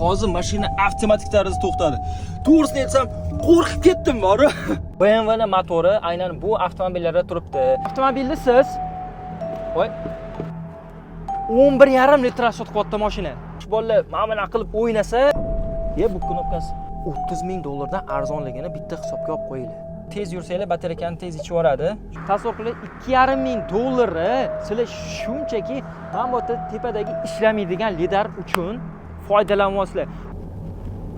hozir mashina avtomatik tarzda to'xtadi. To'g'risini aytsam, qo'rqib ketdim bor. BMW ning motori aynan bu avtomobillarda turibdi. Avtomobilni siz 11,5 litr sotib mashina. Bolalar mana qilib o'ynasa, bu knopkasi $30,000 dan arzonligini bitta hisobga olib qo'yinglar. Tez yursanglar batareykani tez ichib yuboradi. Tasavvur qiling, $2,500 sizlar shunchaki mana bu tepadagi ishlamaydigan lidar uchun foydalanyapsizlar.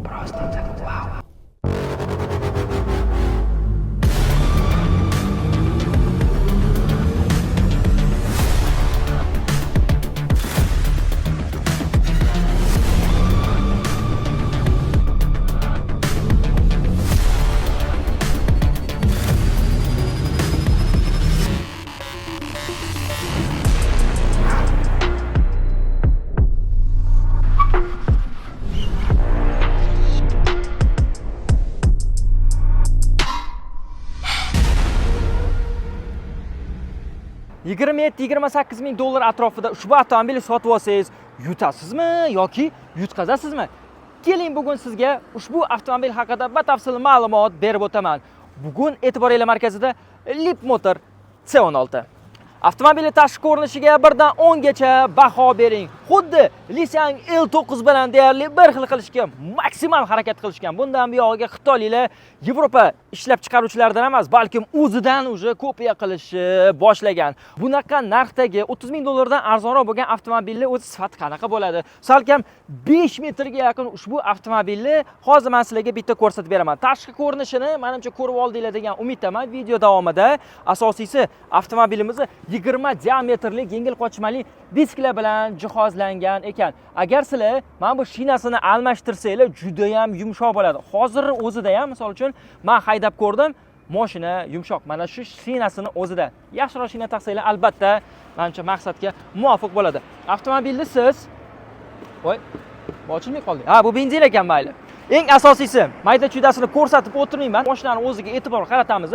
Просто wow. 27-28 ming dollar atrofida ushbu avtomobilni sotib olsangiz, yutasizmi yoki yutqazasizmi? Keling, bugun sizga ushbu avtomobil haqida batafsil ma'lumot berib o'taman. Bugun e'tiboringlar markazida Leapmotor C16. Avtomobilning tashqi ko'rinishiga 1 dan 10 gacha baho bering. Xuddi Nissan L9 bilan deyarli bir xil qilishga maksimal harakat qilishgan. Bundan buyog'iga Xitoyliklar Yevropa ishlab chiqaruvchilaridan emas, balkim o'zidan kopiya qilishni boshlagan. Bunaqa narxdagi $30,000 dan arzonroq bo'lgan avtomobilni o'zi sifati qanaqa bo'ladi? Salkam 5 metrga yaqin ushbu avtomobilni hozir men sizlarga bitta ko'rsatib beraman. Tashqi ko'rinishini menimcha ko'rib oldinglar degan umiddaman. Video davomida asosiysi avtomobilimizni 20 diametrli yengil qochmali disklar bilan jihozlangan ekan. Agar sizlar mana bu shinasini almashtirsanglar juda ham yumshoq bo'ladi. Hozir o'zida ham, misol uchun, men haydab ko'rdim, mashina yumshoq. Mana shu shinasini o'zida. Yaxshiroq shina taqsanglar, albatta, menimcha maqsadga muvofiq bo'ladi. Avtomobilni siz ochilmay qoldi. Ha, bu benzin ekan, mayli. Eng asosiysi, mayda-chuydasini ko'rsatib o'tirmayman. Mashinani o'ziga e'tibor qaratamiz.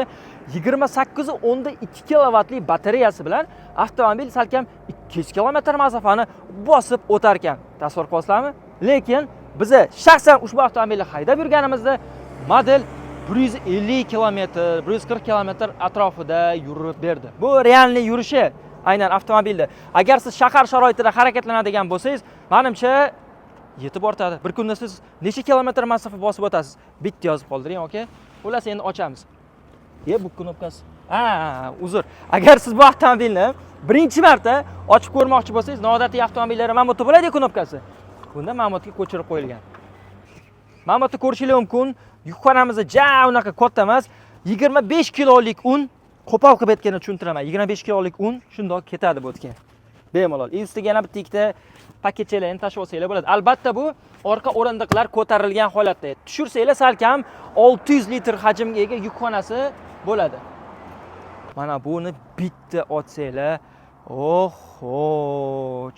28.2 kilovatli batareyasi bilan avtomobil salkam 200 kilometr masofani bosib o'tar ekan. Tasavvur qilasizlarmi? Lekin biz shaxsan ushbu avtomobilni haydab yurganimizda model 150 kilometr, 140 kilometr atrofida yurib berdi. Bu realniy yurishi aynan avtomobilda. Agar siz shahar sharoitida harakatlanadigan bo'lsangiz, menimcha yetib ortadi. Bir kunda siz necha kilometr masofa bosib o'tasiz? Bitta yozib qoldiring, okey? Xullas, endi ochamiz. Bu knopkasi. Uzr. Agar siz bu avtomobilni birinchi marta ochib ko'rmoqchi bo'lsangiz, noodatiy avtomobillar mamotda bo'ladi knopkasi. Bunda mamotga ko'chirib qo'yilgan. Mamotda ko'rishingiz mumkin. Yukxonamizda unaqa katta emas. 25 kilolik un qo'pol qilib ketganini tushuntiraman. 25 kilolik un shundoq ketadi bu yerga. Bemalol. Ustiga yana bitta ikkita paketchalarni tashib olsanglar bo'ladi. Albatta bu orqa o'rindiqlar ko'tarilgan holatda. Tushursanglar salkam 600 litr hajmga ega yukxonasi bo'ladi. Mana buni bitta ochsanglar,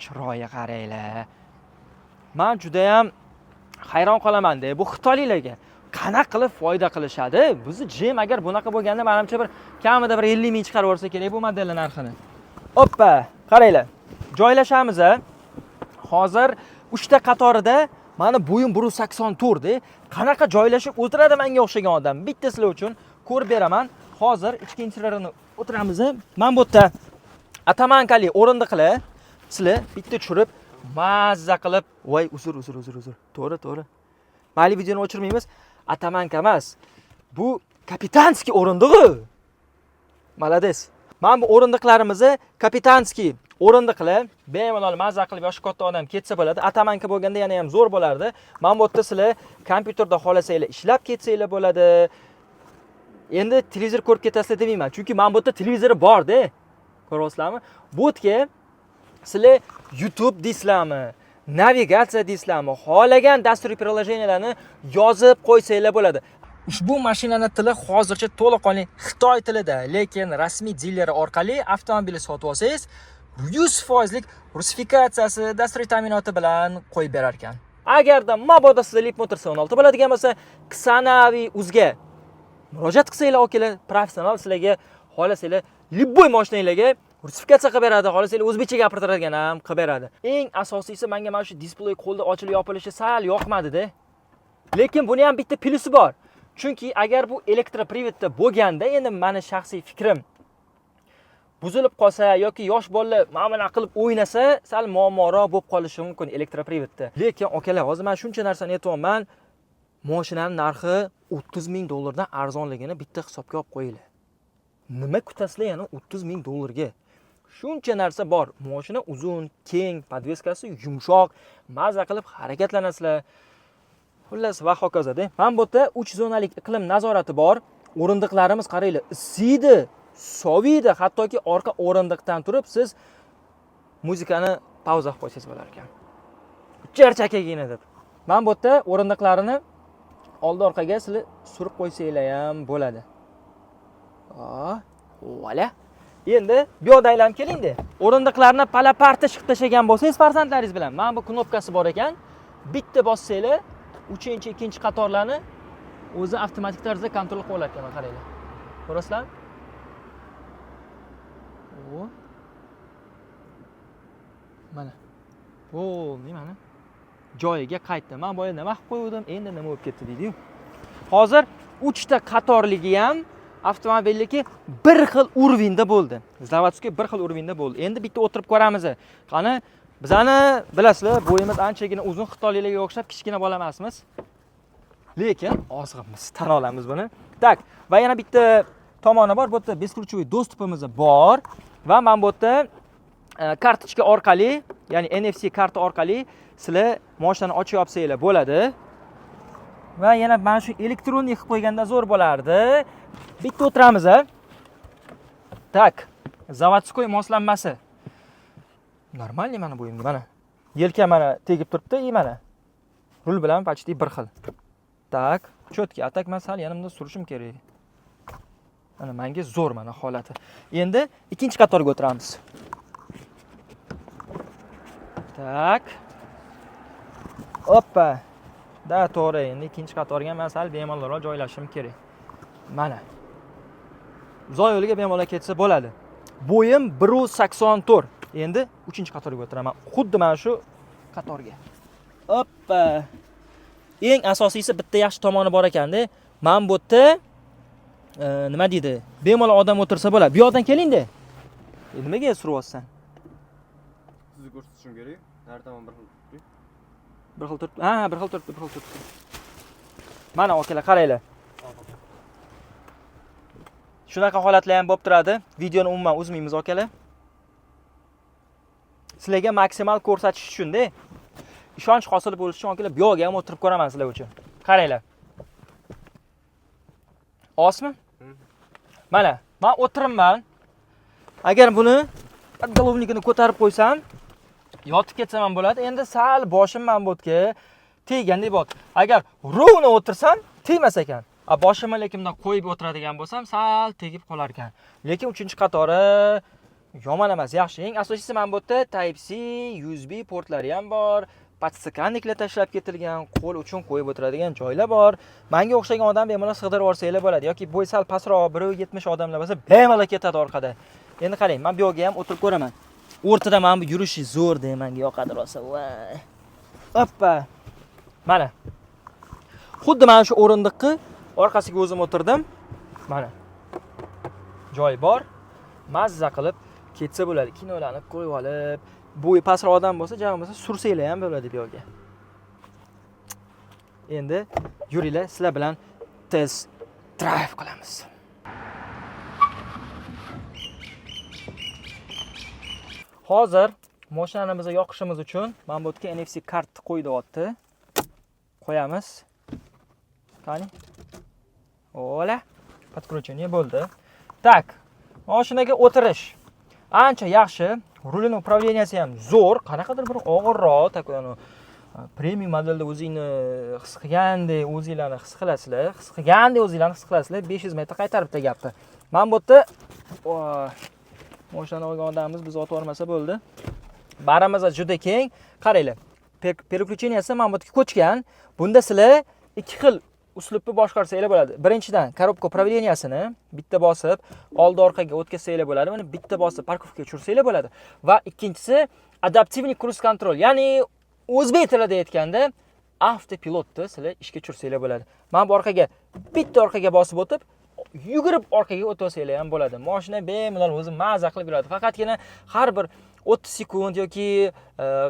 chiroyiga qaranglar. Men juda ham hayron qolaman-da. Bu xitoyliklarga qanaqa qilib foyda qilishadi? Bizni jim agar bunaqa bo'lganda, menimcha bir kamida bir 50 ming chiqarib yuborsa kerak bu modelning narxini. Hoppa, qaranglar. Joylashamiz. Hozir 3 ta qatorida mana bo'yim 184 da. Qanaqa joylashib o'tiradi menga o'xshagan odam. Bitta sizlar uchun ko'rib beraman. Hozir ikkinchilarini o'tiramiz. Men bu yerda atamankali o'rindiqlar sizlar bitta tushirib mazza qilib, uzr. To'g'ri. Mayli, videoni o'chirmaymiz. Atamanka emas. Bu kapitanskiy o'rindig'i. Malades. Men bu o'rindiqlarimizni kapitanskiy o'rindiqlar bemalol mazza qilib yoshi katta odam ketsa bo'ladi. Atamanka bo'lganda yana ham zo'r bo'lardi. Men bu yerda sizlar kompyuterda xohlasanglar ishlab ketsanglar bo'ladi. Endi televizor ko'rib ketasizlar demayman, chunki men bu yerda televizori bor-da. Ko'ryapsizlarmi? Bu yerga sizlar YouTube deysizlarmi, navigatsiya deysizlarmi, xohlagan dastur prilojenelarni yozib qo'ysanglar bo'ladi. Ushbu mashinaning tili hozircha to'laqonli Xitoy tilida, lekin rasmiy dilerlar orqali avtomobilni sotib olsangiz, 100% rusifikatsiyasi, dasturiy ta'minoti bilan qo'yib berar ekan. Agarda mabodo sizda Leapmotor C16 bo'ladigan bo'lsa, Ksanavi uzga murojaat qilsanglar, okalar, professional sizlarga xohlasanglar, любой mashinanglarga Rusifikatsiya qilib beradi, xohlasanglar o'zbekcha gapirtiradigan ham qilib beradi. Eng asosiysi menga mana shu displey qo'lda ochilib yopilishi sal yoqmadi-da. Lekin buni ham bitta plusi bor. Chunki agar bu elektroprivodda bo'lganda, endi meni shaxsiy fikrim, buzilib qolsa yoki yosh bolalar mana buni qilib o'ynasa, sal muammoroq bo'lib qolishi mumkin elektroprivodda. Lekin akalar, hozir men shuncha narsani aytyapman. Mashinaning narxi 30 ming dollardan arzonligini bitta hisobga olib qo'yinglar. Nima kutasizlar yana 30 ming dollarga? Shuncha narsa bor. Mashina uzun, keng, podveskasi yumshoq, mazza qilib harakatlanasizlar. Xullas va hokazoda. Mana bu yerda 3 zonalik iqlim nazorati bor. O'rindiqlarimiz qaranglar, isiydi, soviydi, hattoki orqa o'rindiqdan turib siz muzikani pauza qilib qo'ysangiz bo'lar ekan. Charchakagina deb. Mana bu yerda o'rindiqlarini oldi orqaga sizlar surib qo'ysanglar ham bo'ladi. Vola. Endi bu yoqda aylanib keling-da. O'rindiqlarni palaparti chiqib tashagan bo'lsangiz farzandlaringiz bilan, mana bu knopkasi bor ekan. Bitta bossanglar, 3-2 qatorlarni o'zi avtomatik tarzda kontrol qilib olar ekan, qaranglar. Ko'rasizlar? Mana. Bo'ldi, mana. Joyiga qaytdi. Men boya nima qilib qo'ydim, endi nima bo'lib ketdi deydi-yu. Hozir 3 ta qatorligi ham avtomobilliki bir xil urvinda bo'ldi. Zavodskiy bir xil urvinda bo'ldi. Endi bitta o'tirib ko'ramiz. Qani, bizani bilasizlar, bo'yimiz anchagina uzun xitoyliklarga o'xshab kichkina bola emasmiz. Lekin ozg'inmiz, tan olamiz buni. Tak, va yana bitta tomoni bor. Bu yerda beskruchovoy dostupimiz bor va men bu yerda kartochka orqali, ya'ni NFC karta orqali sizlar mashinani ochib yopsanglar bo'ladi. Va yana mana shu elektronnik qilib qo'yganda zo'r bo'lardi. Bitta o'tiramiz. Tak, zavodskoy moslanmasi. Normalniy mana bo'yimda, mana. Yelka mana tegib turibdi, mana. Rul bilan почти bir xil. Tak, cho'tki, atak men sal yanimda surishim kerak. Mana menga zo'r mana holati. Endi ikkinchi qatorga o'tiramiz. Tak. Hoppa. Da, to'g'ri. Endi ikkinchi qatorga men sal bemalolroq joylashim kerak. Mana. Zoy yo'liga bemalol ketsa bo'ladi. Bo'yim 1.84. Endi 3-qatorga o'tiraman. Xuddi mana shu qatorga. Hoppa. Eng asosiysi bitta yaxshi tomoni bor ekanda, men bu yerda nima deydi? Bemalol odam o'tirsa bo'ladi. Bu yoqdan keling-da. Nimaga suryapsan? Sizni ko'rsatishim kerak. Har tomon bir xil turibdi. Bir xil turibdi. Ha, bir xil turibdi. Mana akalar, qaranglar. Shunaqa holatlar ham bo'lib turadi. Videoni umuman uzmaymiz akalar. Sizlarga maksimal ko'rsatish uchun-da, ishonch hosil bo'lishi uchun akalar, bu yoqqa ham o'tirib ko'raman sizlar uchun. Qaranglar. Osmi? Mana, men o'tiribman. Agar buni головникini ko'tarib qo'ysam, yotib ketsam ham bo'ladi. Endi sal boshim men bu yerga tegandek bo'ldi. Agar rovna o'tirsam, tegmas ekan. Boshimni lekin bundan qo'yib o'tiradigan bo'lsam, sal tegib qolar ekan. Lekin 3-qatori yomon emas, yaxshi. Eng asosiysi men bu yerda Type-C, USB portlari ham bor. Podstakanniklar tashlab ketilgan, qo'l uchun qo'yib o'tiradigan joylar bor. Menga o'xshagan odam bemalol sig'dirib olsanglar bo'ladi yoki bo'y sal pastroq 1.70 odamlar bo'lsa, bemalol ketadi orqada. Endi qarang, men bu yoqqa ham o'tirib ko'raman. O'rtada men bu yurishi zo'r deb menga yoqadi rosa. Voy. Hoppa. Mana. Xuddi mana shu o'rindiqni orqasiga o'zim o'tirdim. Mana. Joy bor. Mazza qilib ketsa bo'ladi. Kinolanib qo'yib olib, bo'yi pastroq odam bo'lsa, jam bo'lsa sursanglar ham bo'ladi bu yoqqa. Endi yuringlar, sizlar bilan test drive qilamiz. Hozir mashinamizni yoqishimiz uchun men bu yerga NFC kartni qo'ydi. Qo'yamiz. Qani? Ola, podключение bo'ldi. Tak, mashinaga o'tirish ancha yaxshi. Rulning upravleniyasi ham zo'r, qanaqadir bir og'irroq, takoni premium modelda o'zingni his qilgandek, o'zinglarni his qilasizlar. His qilgandek o'zinglarni his qilasizlar. 500 metr qaytarib tegyapti. Men bu yerda mashinani olgan odamimiz biz otib olmasa bo'ldi. Barimiz juda keng. Qaranglar. Переключенияsi men bu yerga ko'chgan. Bunda sizlar ikki xil uslubni boshqarsanglar bo'ladi. Birinchidan, korobka upravleniyasini bitta bosib, oldi orqaga o'tkazsanglar bo'ladi. Buni bitta bosib parkovkaga tushirsanglar bo'ladi. Va ikkinchisi adaptivniy cruise control, ya'ni o'zbek tilida aytganda avtopilotni sizlar ishga tushirsanglar bo'ladi. Mana bu orqaga bitta orqaga bosib o'tib, yugurib orqaga o'tolsanglar ham bo'ladi. Mashina bemalol o'zi maza qilib yuradi. Faqatgina har bir 30 sekund yoki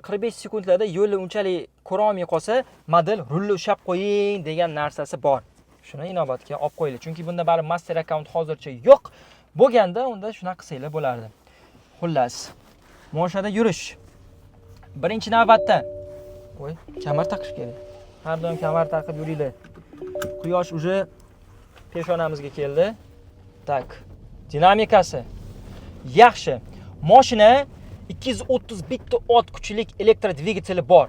45 sekundlarda yo'lni unchalik ko'ra olmay qolsa, model rulni ushlab qo'ying degan narsasi bor. Shuni inobatga olib qo'yinglar. Chunki bunda bari master account hozircha yo'q. Bo'lganda unda shunaqa qilsanglar bo'lardi. Xullas, mashinada yurish. Birinchi navbatda kamar taqish kerak. Har doim kamar taqib yuringlar. Quyosh uje peshonamizga keldi. Tak. Dinamikasi yaxshi. Mashina 230 bitta ot kuchlik elektrodvigateli bor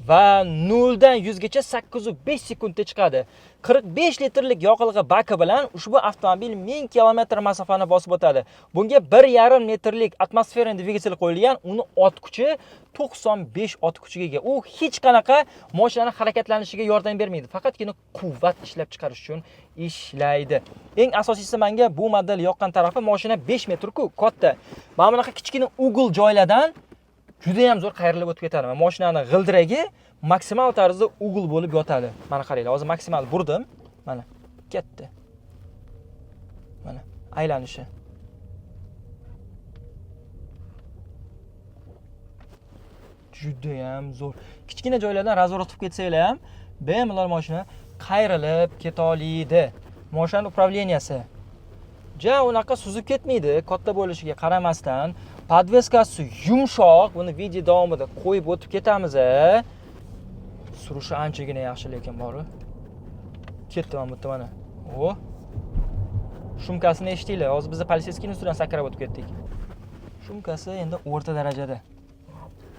va 0 dan 100 gacha 8.5 sekundda chiqadi. 45 litrlik yoqilg'i baki bilan ushbu avtomobil 1000 km masofani bosib o'tadi. Bunga 1,5 metrlik atmosfera dvigatel qo'yilgan, uni ot kuchi 95 ot kuchiga ega. U hech qanaqa mashinaning harakatlanishiga yordam bermaydi, faqatgina quvvat ishlab chiqarish uchun ishlaydi. Eng asosiysi menga bu model yoqqan tarafi, mashina 5 metr-ku, katta. Mana bunaqa kichkina ugl joylardan juda ham zo'r qayrilib o'tib ketadi. Mashinaning g'ildiragi maksimal tarzda ugl bo'lib yotadi. Mana qaranglar, hozir maksimal burdim. Mana ketdi. Mana aylanishi. Juda ham zo'r. Kichkina joylardan razvorot qilib ketsanglar ham bemalol mashina qayrilib keta oladi. Mashinaning upravleniyasi ja unaqa suzib ketmaydi, katta bo'lishiga qaramasdan. Podveskasi yumshoq, buni video davomida qo'yib o'tib ketamiz. Surishi anchagina yaxshi, lekin bor-ku. Ketdi mana bu yerda mana. O. Shumkasini eshitdinglar. Hozir biz politsiyskining ustidan sakrab o'tib ketdik. Shumkasi endi o'rta darajada.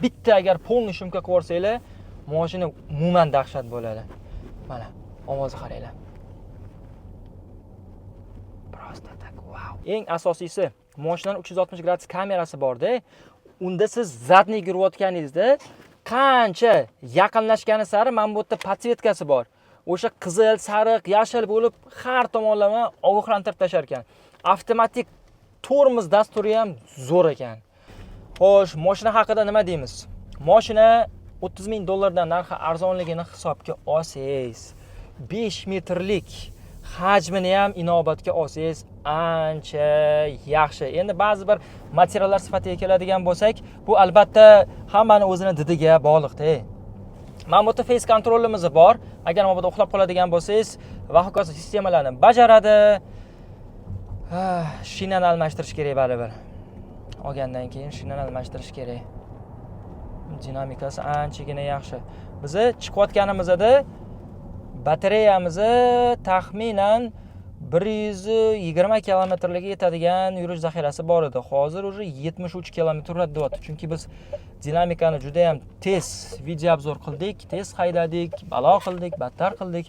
Bitta agar polni shumka qilib olsanglar, mashina umuman dahshat bo'ladi. Mana, ovozi qaranglar. Prosta tak, wow. Eng asosiysi, mashinaning 360 gradus kamerasi bor-da. Unda siz zadniy yurayotganingizda qancha yaqinlashgani sari mana bu yerda podsvetkasi bor. O'sha qizil, sariq, yashil bo'lib har tomonlama ogohlantirib tashar ekan. Avtomatik tormoz dasturi ham zo'r ekan. Xo'sh, mashina haqida nima deymiz? Mashina $30,000 dan narxi arzonligini hisobga olsangiz, 5 metrlik hajmini ham inobatga olsangiz ancha yaxshi. Endi ba'zi bir materiallar sifatiga keladigan bo'lsak, bu albatta hammani o'zini didiga bog'liq-da. Mana bu yerda face kontrolimiz bor. Agar mana bu yerda uxlab qoladigan bo'lsangiz, va hokazo sistemalarni bajaradi. Shinani almashtirish kerak baribir. Olgandan keyin shinani almashtirish kerak. Dinamikasi anchagina yaxshi. Biz chiqayotganimizda batareyamizni taxminan 120 kilometrga yetadigan yurish zaxirasi bor edi. Hozir уже 73 kilometr deyapti. Chunki biz dinamikani juda ham tez video obzor qildik, tez haydadik, balo qildik, battar qildik.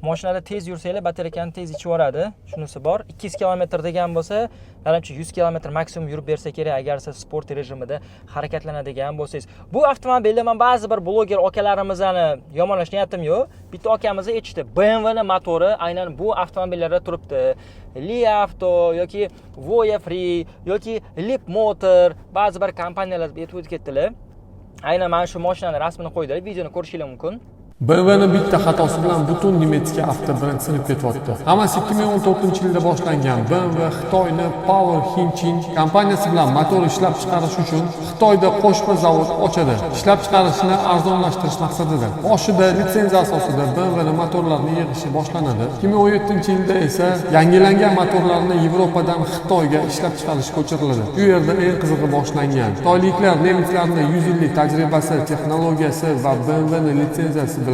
Mashinada tez yursanglar batareyani tez ichib yuboradi. Shunisi bor. 200 kilometr degan bo'lsa, menimcha 100 kilometr maksimum yurib bersa kerak agar siz sport rejimida harakatlanadigan bo'lsangiz. Bu avtomobilda men ba'zi bir bloger akalarimizni yomonlash niyatim yo'q. Bitta akamiz aytishdi, BMW ning motori aynan bu avtomobillarda turibdi. Li Auto yoki Voya Free yoki Lip Motor ba'zi bir kompaniyalar aytib o'tib ketdilar. Aynan mana shu mashinaning rasmini qo'ydilar. Videoni ko'rishingiz mumkin. BMWning bitta xatosi bilan butun Nemetika avtobrend sinib ketyapti. Hammasi 2014-yilda boshlangan. BMW Xitoyni Power Hinchin kompaniyasi bilan motor ishlab chiqarish uchun Xitoyda qo'shma zavod ochadi. Ishlab chiqarishni arzonlashtirish maqsadida. Boshida litsenziya asosida BMWning motorlarini yig'ishi boshlanadi. 2017-yilda esa yangilangan motorlarni Yevropadan Xitoyga ishlab chiqarish ko'chiriladi. Bu yerda eng qizig'i boshlangan. Xitoyliklar nemislarning 100 yillik tajribasi, texnologiyasi va BMWning litsenziyasi bilan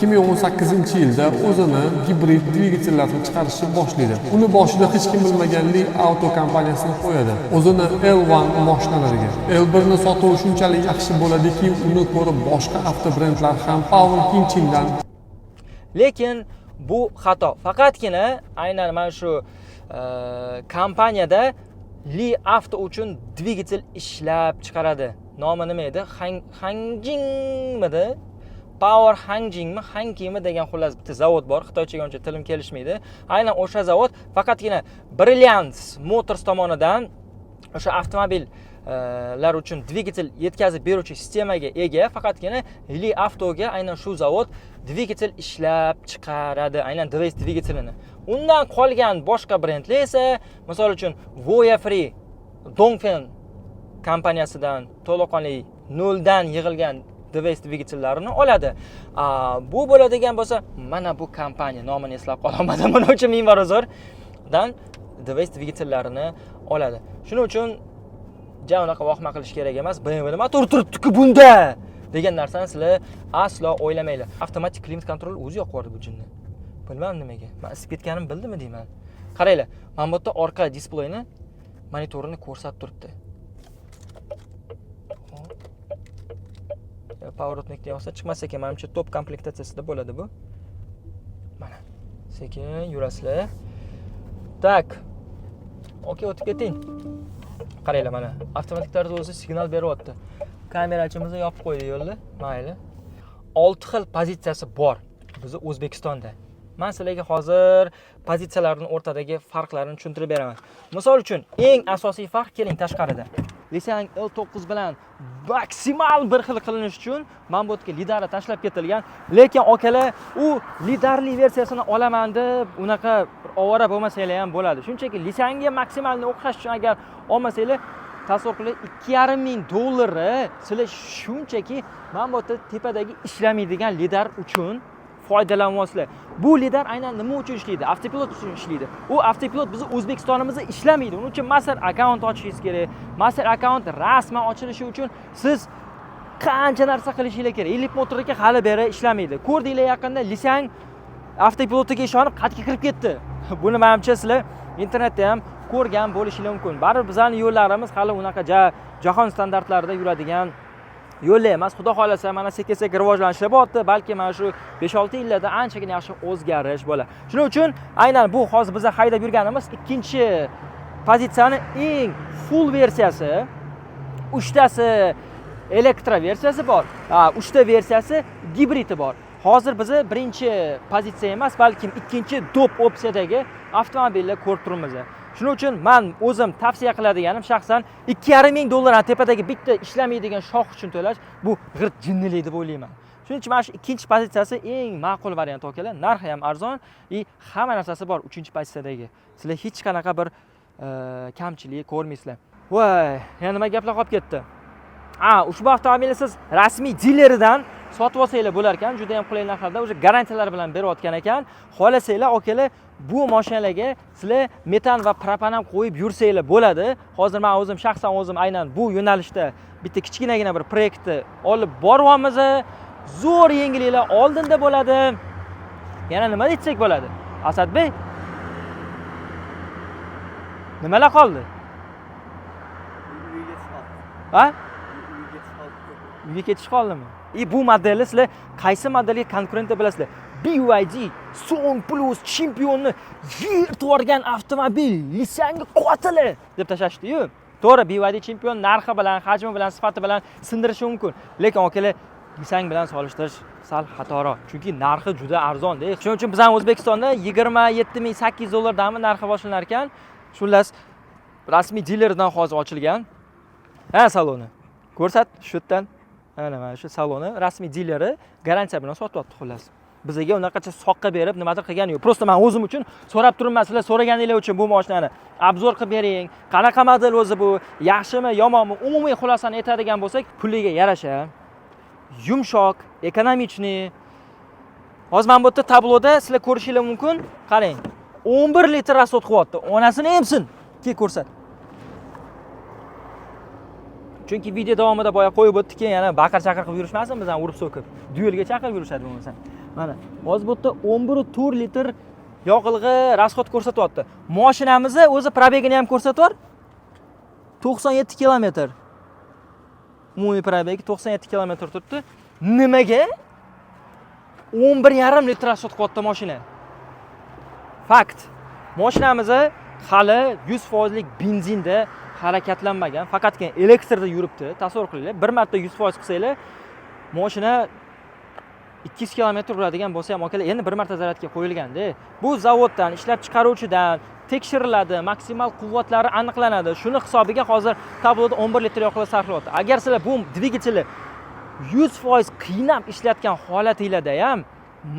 2018-yilda o'zini gibrid dvigatellarni chiqarishni boshlaydi. Uni boshida hech kim bilmagan Li Auto kompaniyasini qo'yadi. O'zini L1 mashinalariga. L1 ni sotuvi shunchalik yaxshi bo'ladiki, uni ko'rib boshqa avtobrendlar ham Power Hinchindan. Lekin bu xato. Faqatgina aynan mana shu kompaniyada Li Auto uchun dvigatel ishlab chiqaradi. Nomi nima edi? Hangjingmidi? Power Hangjingmi, Hankimi degan xullas bitta zavod bor. Xitoychaga uncha tilim kelishmaydi. Aynan o'sha zavod faqatgina Brilliance Motors tomonidan o'sha avtomobillar uchun dvigatel yetkazib beruvchi sistemaga ega. Faqatgina Li Avtoga aynan shu zavod dvigatel ishlab chiqaradi, aynan Device dvigatelini. Undan qolgan boshqa brendlar esa, misol uchun Voya Free, Dongfeng kompaniyasidan to'laqonli noldan yig'ilgan Device dvigatellarini oladi. Bu bo'ladigan bo'lsa, mana bu kompaniya nomini eslab qololmadim. Buning uchun ming bor uzrdan Device dvigatellarini oladi. Shuning uchun unaqa vahma qilish kerak emas. BMW motor turibdi-ku bunda degan narsani sizlar aslo o'ylamanglar. Avtomatik klimat kontrol o'zi yoqib yubordi bu jinni. Bilmadim nimaga. Men isib ketganim bildimi deyman. Qaranglar, mana bu yerda orqa displeyni monitorini ko'rsatib turibdi. Power o'tnikda yoqsa chiqmas ekan, menimcha top komplektatsiyasida bo'ladi bu. Mana. Sekin yurasizlar. Tak. Okey, o'tib keting. Qaranglar mana, avtomatik tarzda o'zi signal beryapti. Kamerachimizni yopib qo'ydik yo'lda. Mayli. 6 xil pozitsiyasi bor bizni O'zbekistonda. Men sizlarga hozir pozitsiyalarning o'rtadagi farqlarini tushuntirib beraman. Misol uchun, eng asosiy farq keling tashqarida. Lisang L9 bilan maksimal bir xil qilinish uchun men bu yerga lidar tashlab ketilgan, lekin okalar u lidarli versiyasini olaman deb unaqa ovora bo'lmasanglar ham bo'ladi. Shunchaki lisanga maksimalni o'xshash uchun agar olmasanglar, tasavvur qiling, $2,500 sizlar shunchaki men bu yerda tepadagi ishlamaydigan lidar uchun foydalanyapsizlar. Bu lidar aynan nima uchun ishlaydi? Avtopilot uchun ishlaydi. U avtopilot bizni O'zbekistonimizda ishlamaydi. Uning uchun master akkaunt ochishingiz kerak. Master akkaunt rasman ochilishi uchun siz qancha narsa qilishingiz kerak. Ellik motorga hali beri ishlamaydi. Ko'rdinglar yaqinda Lisang avtopilotiga ishonib qatga kirib ketdi. Buni menimcha sizlar internetda ham ko'rgan bo'lishingiz mumkin. Baribir bizning yo'llarimiz hali unaqa jahon standartlarida yuradigan yo'llar emas. Xudo xolasa mana sekin-sekin rivojlanishlar bo'lyapti. Balki mana shu 5-6 yillarda anchagina yaxshi o'zgarish bo'ladi. Shuning uchun aynan bu hozir biz haydab yurganimiz ikkinchi pozitsiyani eng full versiyasi. 3 tasi elektro versiyasi bor. 3 ta versiyasi gibridi bor. Hozir biz birinchi pozitsiya emas, balkim ikkinchi top opsiyadagi avtomobillar ko'rib turibmiz. Shuning uchun men o'zim tavsiya qiladiganim shaxsan $2,500 tepadagi bitta ishlamaydigan shox uchun to'lash bu g'irt jinnilik deb o'ylayman. Shuning uchun mana shu ikkinchi pozitsiyasi eng ma'qul variant okalar. Narxi ham arzon, hamma narsasi bor 3-pozitsiyadagi. Sizlar hech qanaqa bir kamchilik ko'rmaysizlar. Voy, yana nima gaplar qolib ketdi? Ushbu avtomobilni siz rasmiy dileridan sotib olsanglar bo'lar ekan, juda ham qulay narxlarda, o'sha garantiyalar bilan berayotgan ekan. Xohlasanglar okalar, bu mashinalarga sizlar metan va propan ham qo'yib yursanglar bo'ladi. Hozir men o'zim shaxsan aynan bu yo'nalishda bitta kichkinagina bir proyektni olib boryapmiz. Zo'r yengilliklar oldinda bo'ladi. Yana nima dechak bo'ladi? Asadbek, nimalar qoldi? Uyga ketish qoldimi? Bu modelni sizlar qaysi modelga konkurent deb bilasizlar? BYD Song Plus chempionni yirtib yuborgan avtomobil, Lisanga qotili deb tashashdi-yu. To'g'ri, BYD chempion narxi bilan, hajmi bilan, sifati bilan sindirishi mumkin. Lekin okalar Lisang bilan solishtirish sal xatoroq. Chunki narxi juda arzon-da. Shuning uchun bizning O'zbekistonda $27,800 dan narxi boshlanar ekan. Shunlas rasmiy dilerdan hozir ochilgan. Saloni. Ko'rsat, shu yerdan. Mana shu saloni rasmiy dileri garantiya bilan sotyapti xullas. Bizga unaqacha soqqa berib nimadir qilgani yo'q. Prosta men o'zim uchun so'rab turibman, sizlar so'raganinglar uchun bu mashinani obzor qilib bering. Qanaqa model o'zi bu? Yaxshimi, yomonmi? Umumiy xulosani aytadigan bo'lsak, puliga yarasha, yumshoq, ekonomichniy. Hozir men bu yerda tabloda sizlar ko'rishingiz mumkin. Qarang, 11 litr rasxod qilyapti. Onasini emsin. Kel ko'rsat. Chunki video davomida boya qo'yib o'tdi, keyin yana baqir-chaqir qilib yurishmasin, bizdan urib so'kib. Duelga chaqirib yurishadi bo'lmasa. Mana, hozir bu yerda 11.4 litr yoqilg'i rasxod ko'rsatyapti. Mashinamizni o'zi probegini ham ko'rsatyapar. 97 kilometr. Umumiy probegi 97 kilometr turibdi. Nimaga? 11.5 litr rasxod qilyapti mashina. Fakt. Mashinamizni hali 100% lik benzinda harakatlanmagan, faqatgina elektrda yuribdi. Tasavvur qilinglar, bir marta 100% qilsanglar, mashina 200 kilometr uradigan bo'lsa ham akalar endi bir marta zaryadga qo'yilganda, bu zavoddan, ishlab chiqaruvchidan tekshiriladi, maksimal quvvatlari aniqlanadi. Shuni hisobiga hozir tabloda 11 litr yoqilg'i sarflayapti. Agar sizlar bu dvigatelni 100% qiynab ishlatgan holatingizda ham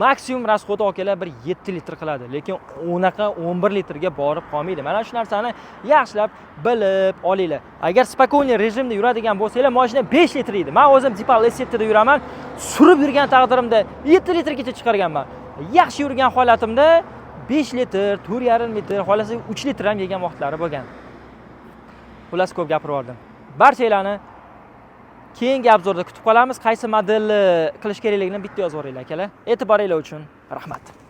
maksimum rasxodi akalar bir 7 litr qiladi, lekin unaqa 11 litrga borib qolmaydi. Mana shu narsani yaxshilab bilib olinglar. Agar spokойный rejimda yuradigan bo'lsanglar, mashina 5 litr edi. Men o'zim Zipal S7da yuraman, surib yurgan taqdirimda 7 litrgacha chiqarganman. Yaxshi yurgan holatimda 5 litr, 4,5 litr, xolasi 3 litr ham yegan vaqtlari bo'lgan. Xullas ko'p gapirib oldim. Barchalarni keyingi obzorda kutib qolamiz. Qaysi modelni qilish kerakligini bitta yozib yuboringlar akalar. E'tiboringiz uchun rahmat.